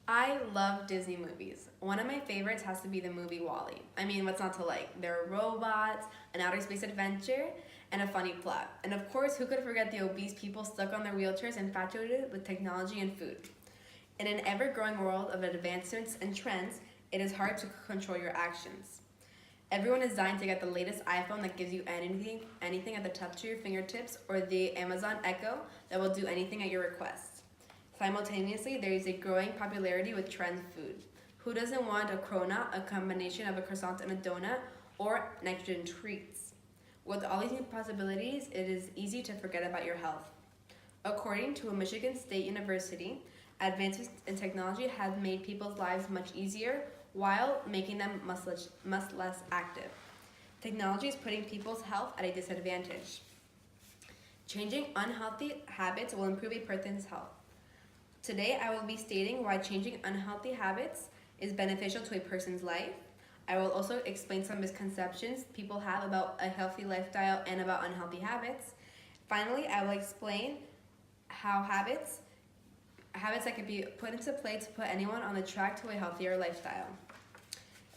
I love Disney movies. One of my favorites has to be the movie WALL-E. I mean, what's not to like? There are robots, an outer space adventure, and a funny plot. And of course, who could forget the obese people stuck on their wheelchairs infatuated with technology and food? In an ever-growing world of advancements and trends, it is hard to control your actions. Everyone is dying to get the latest iPhone that gives you anything at the touch of your fingertips, or the Amazon Echo that will do anything at your request. Simultaneously, there is a growing popularity with trend food. Who doesn't want a cronut, a combination of a croissant and a donut, or nitrogen treats? With all these new possibilities, it is easy to forget about your health. According to a Michigan State University, advances in technology have made people's lives much easier while making them much less active. Technology is putting people's health at a disadvantage. Changing unhealthy habits will improve a person's health. Today, I will be stating why changing unhealthy habits is beneficial to a person's life. I will also explain some misconceptions people have about a healthy lifestyle and about unhealthy habits. Finally, I will explain how habits that can be put into play to put anyone on the track to a healthier lifestyle.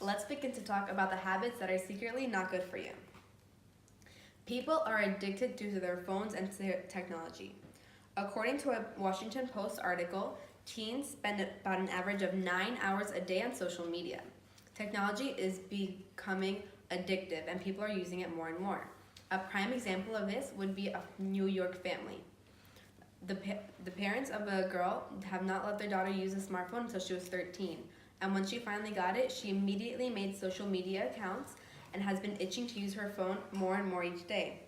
Let's begin to talk about the habits that are secretly not good for you. People are addicted due to their phones and technology. According to a Washington Post article, teens spend about an average of 9 hours a day on social media. Technology is becoming addictive and people are using it more and more. A prime example of this would be a New York family. The parents of a girl have not let their daughter use a smartphone until she was 13. And when she finally got it, she immediately made social media accounts and has been itching to use her phone more and more each day.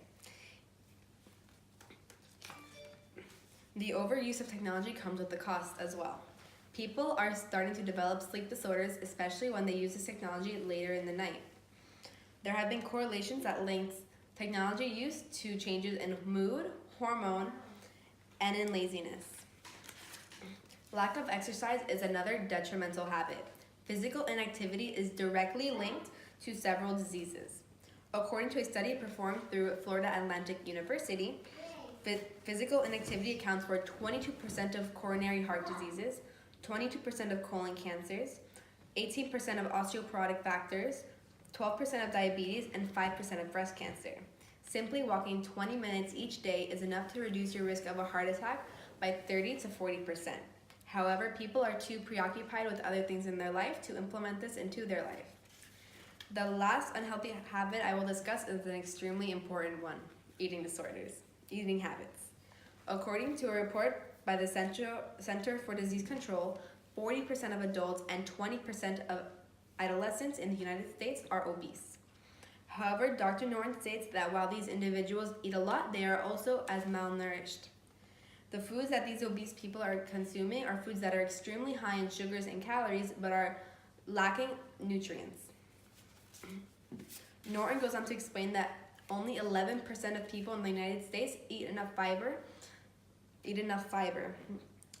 The overuse of technology comes with a cost as well. People are starting to develop sleep disorders, especially when they use this technology later in the night. There have been correlations that links technology use to changes in mood, hormone, and in laziness. Lack of exercise is another detrimental habit. Physical inactivity is directly linked to several diseases. According to a study performed through Florida Atlantic University, physical inactivity accounts for 22% of coronary heart diseases, 22% of colon cancers, 18% of osteoporotic factors, 12% of diabetes, and 5% of breast cancer. Simply walking 20 minutes each day is enough to reduce your risk of a heart attack by 30 to 40%. However, people are too preoccupied with other things in their life to implement this into their life. The last unhealthy habit I will discuss is an extremely important one: eating disorders, eating habits. According to a report by the Center for Disease Control, 40% of adults and 20% of adolescents in the United States are obese. However, Dr. Norton states that while these individuals eat a lot, they are also as malnourished. The foods that these obese people are consuming are foods that are extremely high in sugars and calories, but are lacking nutrients. Norton goes on to explain that only 11% of people in the United States eat enough fiber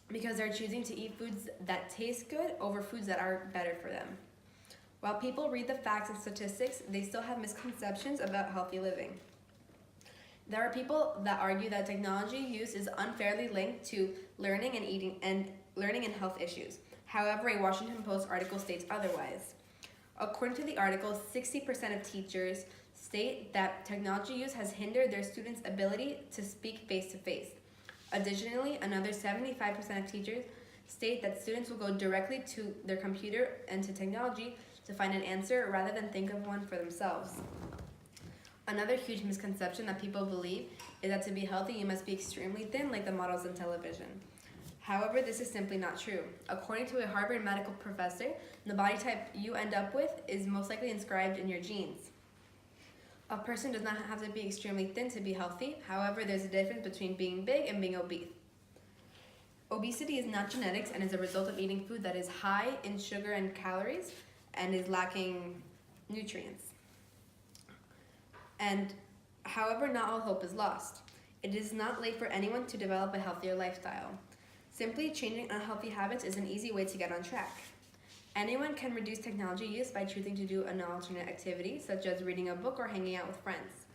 because they're choosing to eat foods that taste good over foods that are better for them. While people read the facts and statistics, they still have misconceptions about healthy living. There are people that argue that technology use is unfairly linked to learning and health issues. However, a Washington Post article states otherwise. According to the article, 60% of teachers state that technology use has hindered their students' ability to speak face-to-face. Additionally, another 75% of teachers state that students will go directly to their computer and to technology to find an answer rather than think of one for themselves. Another huge misconception that people believe is that to be healthy, you must be extremely thin like the models on television. However, this is simply not true. According to a Harvard medical professor, the body type you end up with is most likely inscribed in your genes. A person does not have to be extremely thin to be healthy. However, there's a difference between being big and being obese. Obesity is not genetics and is a result of eating food that is high in sugar and calories and is lacking nutrients. And however, not all hope is lost. It is not late for anyone to develop a healthier lifestyle. Simply changing unhealthy habits is an easy way to get on track. Anyone can reduce technology use by choosing to do an alternate activity, such as reading a book or hanging out with friends.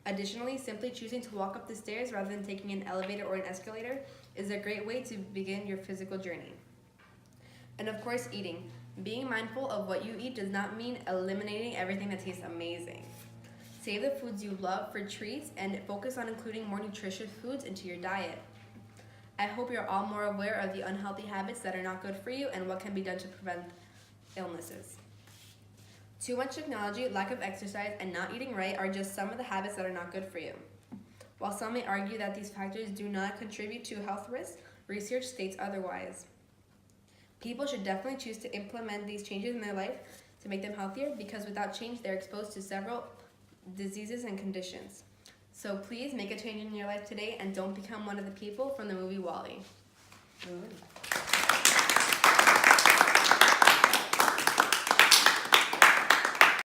Additionally, simply choosing to walk up the stairs rather than taking an elevator or an escalator is a great way to begin your physical journey. And of course, eating. Being mindful of what you eat does not mean eliminating everything that tastes amazing. Save the foods you love for treats and focus on including more nutritious foods into your diet. I hope you're all more aware of the unhealthy habits that are not good for you and what can be done to prevent illnesses. Too much technology, lack of exercise, and not eating right are just some of the habits that are not good for you. While some may argue that these factors do not contribute to health risks, research states otherwise. People should definitely choose to implement these changes in their life to make them healthier because without change, they're exposed to several diseases and conditions. So please make a change in your life today and don't become one of the people from the movie WALL-E.